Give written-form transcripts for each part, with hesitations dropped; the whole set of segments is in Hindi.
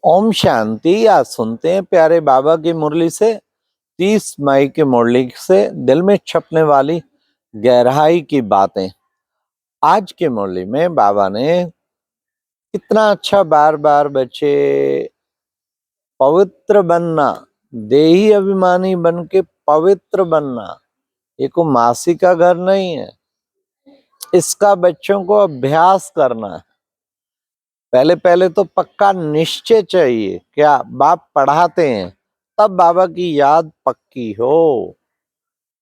ओम शांति। आज सुनते हैं प्यारे बाबा की मुरली से 30 मई की मुरली से दिल में छपने वाली गहराई की बातें। आज की मुरली में बाबा ने कितना अच्छा बार बार बच्चे पवित्र बनना, देही अभिमानी बन के पवित्र बनना, ये कोई मासी का घर नहीं है। इसका बच्चों को अभ्यास करना है। पहले पहले तो पक्का निश्चय चाहिए। क्या बाप पढ़ाते हैं तब बाबा की याद पक्की हो।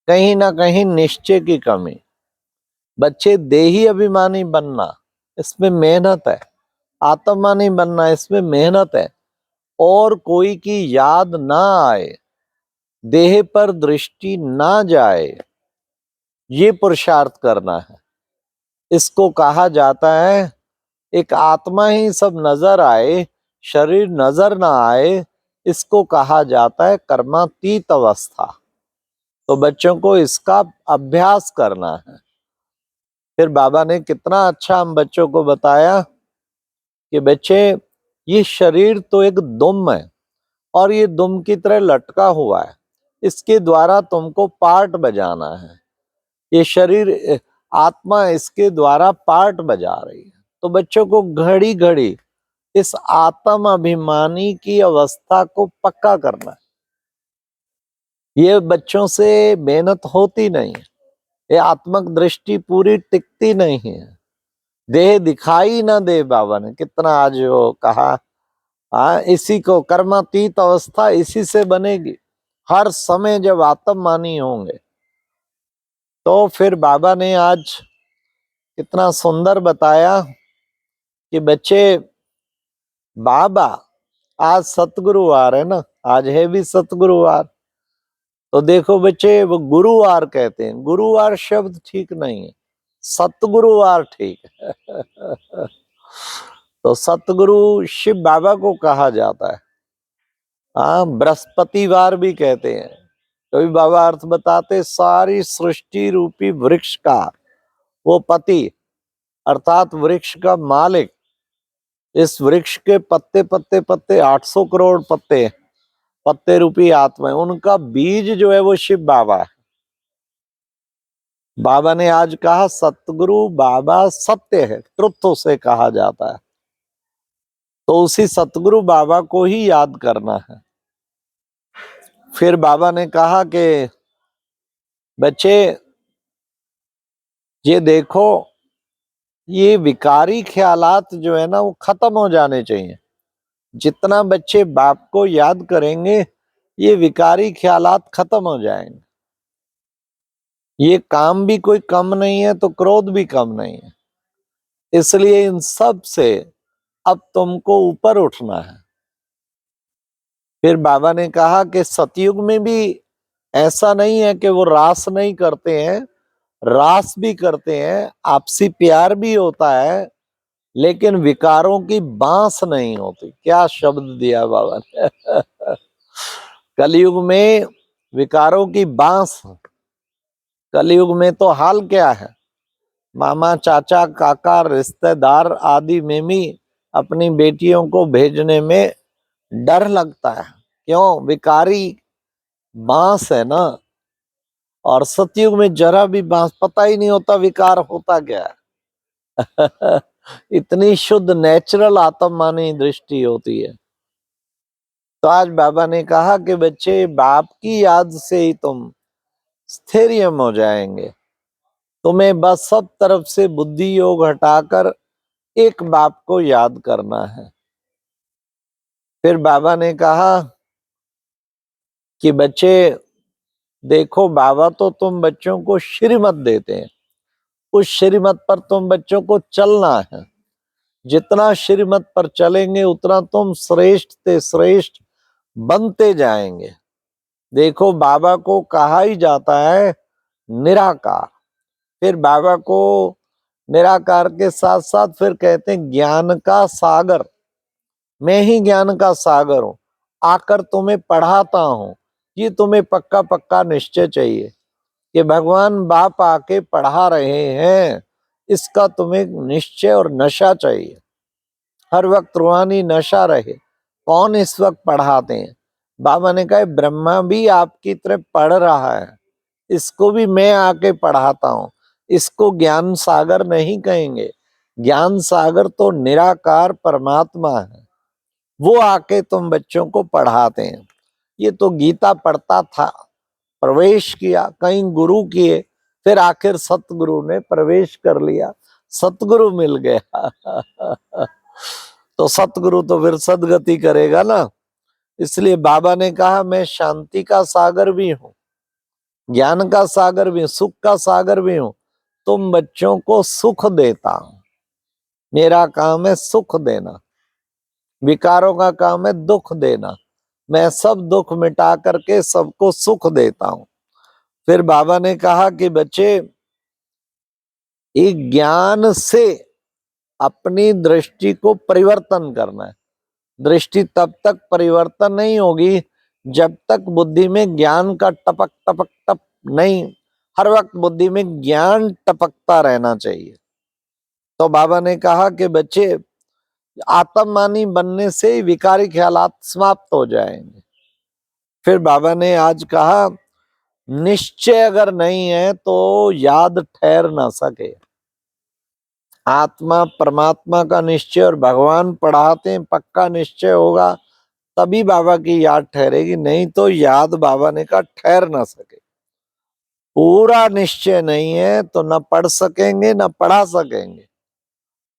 कहीं ना कहीं निश्चय की कमी। बच्चे देही अभिमानी बनना, इसमें मेहनत है। आत्मानी बनना, इसमें मेहनत है। और कोई की याद ना आए, देह पर दृष्टि ना जाए, ये पुरुषार्थ करना है। इसको कहा जाता है एक आत्मा ही सब नजर आए, शरीर नजर ना आए, इसको कहा जाता है कर्मातीत अवस्था। तो बच्चों को इसका अभ्यास करना है। फिर बाबा ने कितना अच्छा हम बच्चों को बताया कि बच्चे, ये शरीर तो एक दुम है और ये दुम की तरह लटका हुआ है। इसके द्वारा तुमको पार्ट बजाना है। ये शरीर, आत्मा इसके द्वारा पार्ट बजा रही है। तो बच्चों को घड़ी घड़ी इस आत्म अभिमानी की अवस्था को पक्का करना है। ये बच्चों से मेहनत होती नहीं है। ये आत्मक दृष्टि पूरी टिकती नहीं है। देह दिखाई ना दे। बाबा ने कितना आज वो कहा, इसी को कर्मातीत अवस्था इसी से बनेगी। हर समय जब आत्ममानी होंगे तो फिर बाबा ने आज कितना सुंदर बताया कि बच्चे, बाबा आज सतगुरुवार है ना, आज है भी सतगुरुवार। तो देखो बच्चे, वो गुरुवार कहते हैं। गुरुवार शब्द ठीक नहीं है, सतगुरुवार ठीक है। तो सतगुरु शिव बाबा को कहा जाता है। हाँ, बृहस्पतिवार भी कहते हैं। कभी बाबा अर्थ बताते, सारी सृष्टि रूपी वृक्ष का वो पति अर्थात वृक्ष का मालिक, इस वृक्ष के पत्ते पत्ते पत्ते 800 करोड़ पत्ते पत्ते रूपी आत्मा है, उनका बीज जो है वो शिव बाबा है। बाबा ने आज कहा सतगुरु बाबा सत्य है, ट्रुथ उसे कहा जाता है। तो उसी सतगुरु बाबा को ही याद करना है। फिर बाबा ने कहा कि बच्चे, ये देखो, ये विकारी ख्यालात जो है ना वो खत्म हो जाने चाहिए। जितना बच्चे बाप को याद करेंगे ये विकारी ख्यालात खत्म हो जाएंगे। ये काम भी कोई कम नहीं है तो क्रोध भी कम नहीं है। इसलिए इन सब से अब तुमको ऊपर उठना है। फिर बाबा ने कहा कि सतयुग में भी ऐसा नहीं है कि वो रास नहीं करते हैं, रास भी करते हैं, आपसी प्यार भी होता है, लेकिन विकारों की बांस नहीं होती। क्या शब्द दिया बाबा ने। कलयुग में विकारों की बांस। कलयुग में तो हाल क्या है, मामा चाचा काका रिश्तेदार आदि में भी अपनी बेटियों को भेजने में डर लगता है। क्यों? विकारी बांस है ना। और सतयुग में जरा भी बांस, पता ही नहीं होता विकार होता क्या है। इतनी शुद्ध नेचुरल आत्मानी दृष्टि होती है। तो आज बाबा ने कहा कि बच्चे, बाप की याद से ही तुम स्थिरियम हो जाएंगे। तुम्हें बस सब तरफ से बुद्धि योग हटाकर एक बाप को याद करना है। फिर बाबा ने कहा कि बच्चे देखो, बाबा तो तुम बच्चों को श्रीमत देते हैं, उस श्रीमत पर तुम बच्चों को चलना है। जितना श्रीमत पर चलेंगे उतना तुम श्रेष्ठ से श्रेष्ठ बनते जाएंगे। देखो, बाबा को कहा ही जाता है निराकार। फिर बाबा को निराकार के साथ साथ फिर कहते हैं ज्ञान का सागर। मैं ही ज्ञान का सागर हूं, आकर तुम्हें पढ़ाता हूं। ये तुम्हें पक्का पक्का निश्चय चाहिए कि भगवान बाप आके पढ़ा रहे हैं, इसका तुम्हें निश्चय और नशा चाहिए। हर वक्त रूहानी नशा रहे, कौन इस वक्त पढ़ाते हैं? बाबा ने कहा ब्रह्मा भी आपकी तरह पढ़ रहा है, इसको भी मैं आके पढ़ाता हूं। इसको ज्ञान सागर नहीं कहेंगे, ज्ञान सागर तो निराकार परमात्मा है, वो आके तुम बच्चों को पढ़ाते हैं। ये तो गीता पढ़ता था, प्रवेश किया, कहीं गुरु किए, फिर आखिर सतगुरु ने प्रवेश कर लिया, सतगुरु मिल गया। तो सतगुरु तो फिर सदगति करेगा ना। इसलिए बाबा ने कहा मैं शांति का सागर भी हूं, ज्ञान का सागर भी हूं, सुख का सागर भी हूं। तुम बच्चों को सुख देता हूं, मेरा काम है सुख देना, विकारों का काम है दुख देना। मैं सब दुख मिटा करके सबको सुख देता हूं। फिर बाबा ने कहा कि बच्चे, एक ज्ञान से अपनी दृष्टि को परिवर्तन करना है। दृष्टि तब तक परिवर्तन नहीं होगी जब तक बुद्धि में ज्ञान का टपक टपक टप नहीं, हर वक्त बुद्धि में ज्ञान टपकता रहना चाहिए। तो बाबा ने कहा कि बच्चे, आत्ममानी बनने से ही विकारी ख्यालात समाप्त हो जाएंगे। फिर बाबा ने आज कहा निश्चय अगर नहीं है तो याद ठहर ना सके। आत्मा परमात्मा का निश्चय और भगवान पढ़ाते हैं, पक्का निश्चय होगा तभी बाबा की याद ठहरेगी, नहीं तो याद बाबा ने कहा ठहर ना सके। पूरा निश्चय नहीं है तो न पढ़ सकेंगे, न पढ़ा सकेंगे,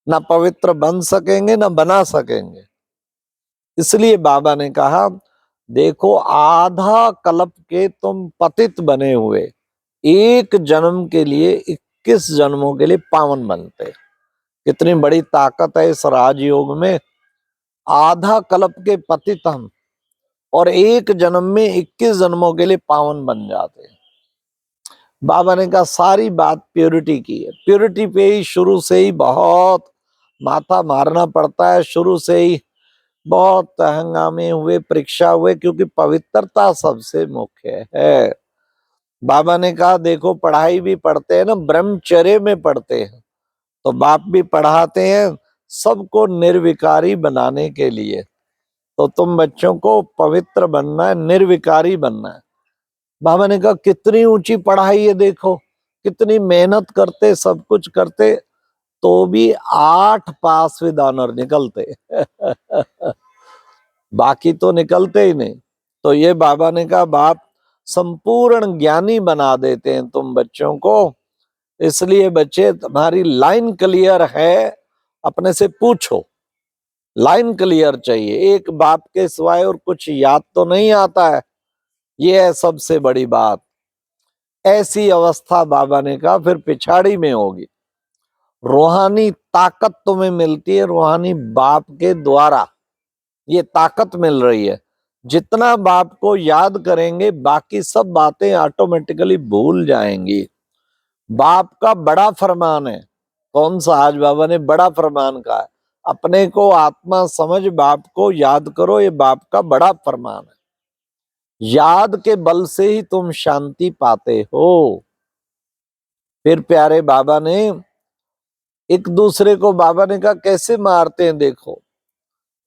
न पवित्र बन सकेंगे, न बना सकेंगे। इसलिए बाबा ने कहा देखो, आधा कल्प के तुम पतित बने हुए एक जन्म के लिए 21 जन्मों के लिए पावन बनते। कितनी बड़ी ताकत है इस राजयोग में। आधा कल्प के पतित हम और एक जन्म में 21 जन्मों के लिए पावन बन जाते हैं। बाबा ने कहा सारी बात प्योरिटी की है, प्योरिटी पे ही शुरू से ही बहुत माथा मारना पड़ता है, शुरू से ही बहुत हंगामे हुए, परीक्षा हुए, क्योंकि पवित्रता सबसे मुख्य है। बाबा ने कहा देखो, पढ़ाई भी पढ़ते हैं ना, ब्रह्मचर्य में पढ़ते हैं, तो बाप भी पढ़ाते हैं सबको निर्विकारी बनाने के लिए। तो तुम बच्चों को पवित्र बनना है, निर्विकारी बनना है। बाबा ने कहा कितनी ऊंची पढ़ाई है, देखो कितनी मेहनत करते, सब कुछ करते, तो भी 8 पास विद ऑनर निकलते। बाकी तो निकलते ही नहीं। तो ये बाबा ने कहा बाप संपूर्ण ज्ञानी बना देते हैं तुम बच्चों को। इसलिए बच्चे, तुम्हारी लाइन क्लियर है, अपने से पूछो, लाइन क्लियर चाहिए, एक बाप के सिवाय और कुछ याद तो नहीं आता है, ये है सबसे बड़ी बात। ऐसी अवस्था बाबा ने कहा फिर पिछाड़ी में होगी। रूहानी ताकत तुम्हें मिलती है रूहानी बाप के द्वारा, ये ताकत मिल रही है। जितना बाप को याद करेंगे बाकी सब बातें ऑटोमेटिकली भूल जाएंगी। बाप का बड़ा फरमान है। कौन सा? आज बाबा ने बड़ा फरमान कहा है, अपने को आत्मा समझ बाप को याद करो, ये बाप का बड़ा फरमान है। याद के बल से ही तुम शांति पाते हो। फिर प्यारे बाबा ने एक दूसरे को, बाबा ने कहा कैसे मारते हैं देखो।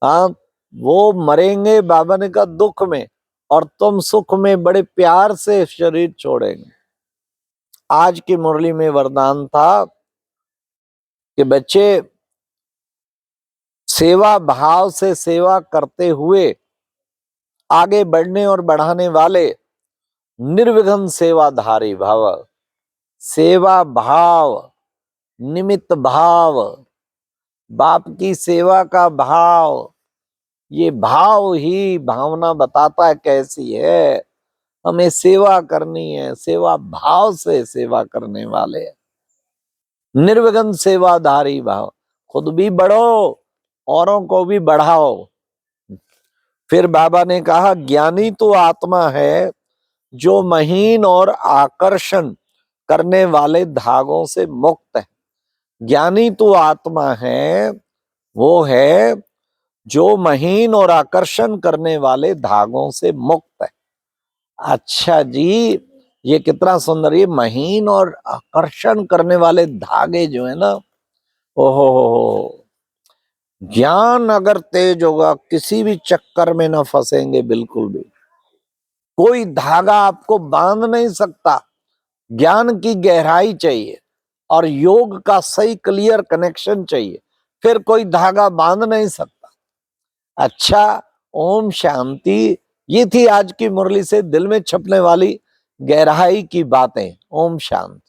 हाँ, वो मरेंगे बाबा ने कहा दुख में, और तुम सुख में बड़े प्यार से शरीर छोड़ेंगे। आज की मुरली में वरदान था कि बच्चे सेवा भाव से सेवा करते हुए आगे बढ़ने और बढ़ाने वाले निर्विघ्न सेवाधारी भाव, सेवा भाव, निमित्त भाव, बाप की सेवा का भाव, ये भाव ही भावना बताता है कैसी है। हमें सेवा करनी है, सेवा भाव से सेवा करने वाले, निर्विघ्न सेवाधारी भाव, खुद भी बढ़ो औरों को भी बढ़ाओ। फिर बाबा ने कहा ज्ञानी तो आत्मा है जो महीन और आकर्षण करने वाले धागों से मुक्त है। ज्ञानी तो आत्मा है, वो है जो महीन और आकर्षण करने वाले धागों से मुक्त है। अच्छा जी, ये कितना सुंदर, ये महीन और आकर्षण करने वाले धागे जो है ना, ओहो, ज्ञान अगर तेज होगा किसी भी चक्कर में ना फंसेंगे बिल्कुल भी। कोई धागा आपको बांध नहीं सकता। ज्ञान की गहराई चाहिए और योग का सही क्लियर कनेक्शन चाहिए, फिर कोई धागा बांध नहीं सकता। अच्छा, ओम शांति। ये थी आज की मुरली से दिल में छपने वाली गहराई की बातें। ओम शांति।